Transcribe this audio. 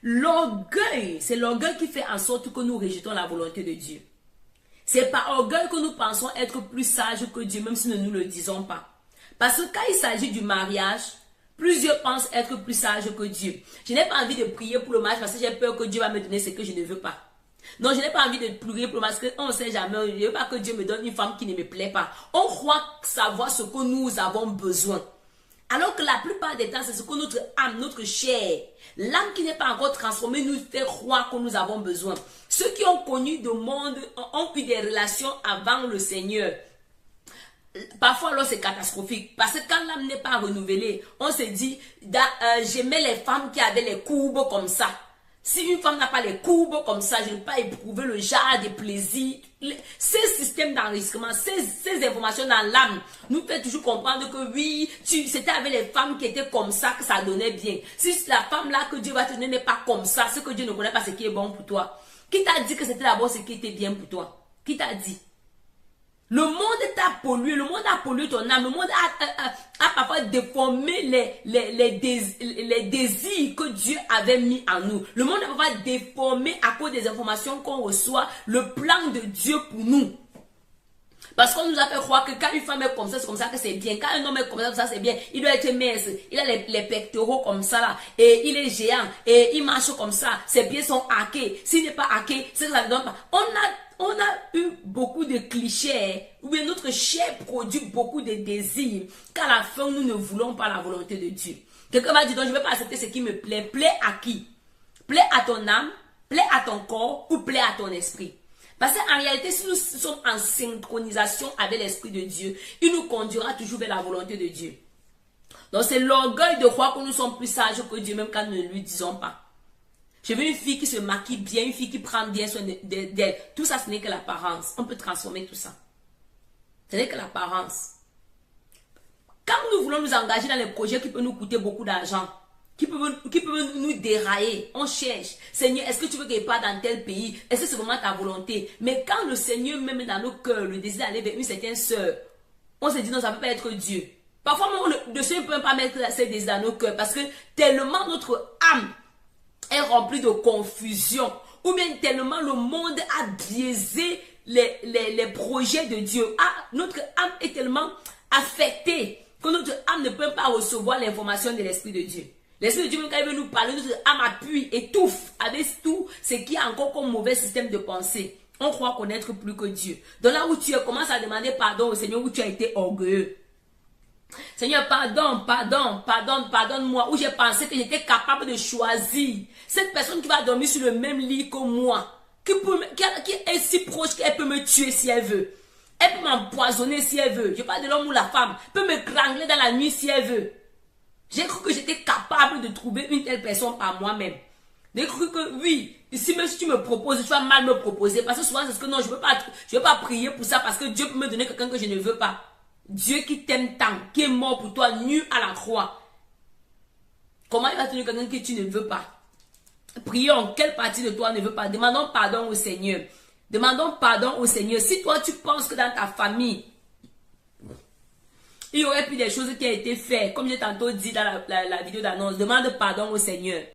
L'orgueil, c'est l'orgueil qui fait en sorte que nous rejetons la volonté de Dieu. C'est par orgueil que nous pensons être plus sages que Dieu, même si nous ne nous le disons pas. Parce que quand il s'agit du mariage, plusieurs pensent être plus sages que Dieu. Je n'ai pas envie de prier pour le mariage parce que j'ai peur que Dieu va me donner ce que je ne veux pas. Non, je n'ai pas envie de prier pour le mariage parce qu'on ne sait jamais. Je ne veux pas que Dieu me donne une femme qui ne me plaît pas. On croit savoir ce que nous avons besoin. Alors que la plupart des temps, c'est ce que notre âme, notre chair, l'âme qui n'est pas encore transformée, nous fait croire que nous avons besoin. Ceux qui ont connu le monde ont eu des relations avant le Seigneur. Parfois, alors c'est catastrophique. Parce que quand l'âme n'est pas renouvelée, on se dit, j'aimais les femmes qui avaient les courbes comme ça. Si une femme n'a pas les courbes comme ça, je ne vais pas éprouver le genre de plaisir. Ces systèmes d'enregistrement, ces informations dans l'âme nous fait toujours comprendre que oui, c'était avec les femmes qui étaient comme ça que ça donnait bien. Si la femme là que Dieu va te donner n'est pas comme ça, c'est que Dieu ne connaît pas ce qui est bon pour toi. Qui t'a dit que c'était d'abord ce qui était bien pour toi? Qui t'a dit? Le monde t'a pollué, le monde a pollué ton âme, le monde a parfois déformé les désirs que Dieu avait mis en nous. Le monde a parfois déformé à cause des informations qu'on reçoit, le plan de Dieu pour nous. Parce qu'on nous a fait croire que quand une femme est comme ça, c'est comme ça que c'est bien. Quand un homme est comme ça c'est bien. Il doit être mince, il a les pectoraux comme ça là, et il est géant, et il marche comme ça, ses pieds sont hackés. S'il n'est pas hacké, c'est que ça ne donne pas. On a eu beaucoup de clichés, où notre chair produit beaucoup de désirs, qu'à la fin, nous ne voulons pas la volonté de Dieu. Quelqu'un va dire, donc je ne vais pas accepter ce qui me plaît. Plaît à qui? Plaît à ton âme, plaît à ton corps, ou plaît à ton esprit? Parce qu'en réalité, si nous sommes en synchronisation avec l'Esprit de Dieu, il nous conduira toujours vers la volonté de Dieu. Donc c'est l'orgueil de croire que nous sommes plus sages que Dieu, même quand nous ne lui disons pas. Je veux une fille qui se maquille bien, une fille qui prend bien soin d'elle. Tout ça, ce n'est que l'apparence. On peut transformer tout ça. Ce n'est que l'apparence. Quand nous voulons nous engager dans les projets qui peuvent nous coûter beaucoup d'argent, qui peuvent nous dérailler, on cherche. Seigneur, est-ce que tu veux que je parte dans tel pays? Est-ce que c'est vraiment ta volonté? Mais quand le Seigneur met dans nos cœurs le désir d'aller vers une certaine sœur, on se dit non, ça ne peut pas être Dieu. Parfois, le Seigneur ne peut même pas mettre ces désirs dans nos cœurs parce que tellement notre âme est rempli de confusion, ou bien tellement le monde a biaisé les projets de Dieu. Notre âme est tellement affectée que notre âme ne peut pas recevoir l'information de l'Esprit de Dieu. L'Esprit de Dieu, quand il veut nous parler, notre âme appuie, étouffe avec tout ce qui est encore comme mauvais système de pensée. On croit connaître plus que Dieu. Donc là où tu es, commence à demander pardon au Seigneur, où tu as été orgueilleux. Seigneur, pardonne-moi, où j'ai pensé que j'étais capable de choisir cette personne qui va dormir sur le même lit que moi, qui est si proche qu'elle peut me tuer si elle veut. Elle peut m'empoisonner si elle veut. Je parle de l'homme ou la femme. Peut me crangler dans la nuit si elle veut. J'ai cru que j'étais capable de trouver une telle personne par moi-même. J'ai cru que oui, ici même si tu me proposes, tu vas mal me proposer. Parce que souvent c'est ce que non, je veux pas prier pour ça parce que Dieu peut me donner quelqu'un que je ne veux pas. Dieu qui t'aime tant, qui est mort pour toi, nu à la croix. Comment il va te donner quelqu'un que tu ne veux pas? Prions, quelle partie de toi ne veut pas? Demandons pardon au Seigneur. Demandons pardon au Seigneur. Si toi tu penses que dans ta famille, il y aurait pu des choses qui ont été faites, comme j'ai tantôt dit dans la vidéo d'annonce, demande pardon au Seigneur.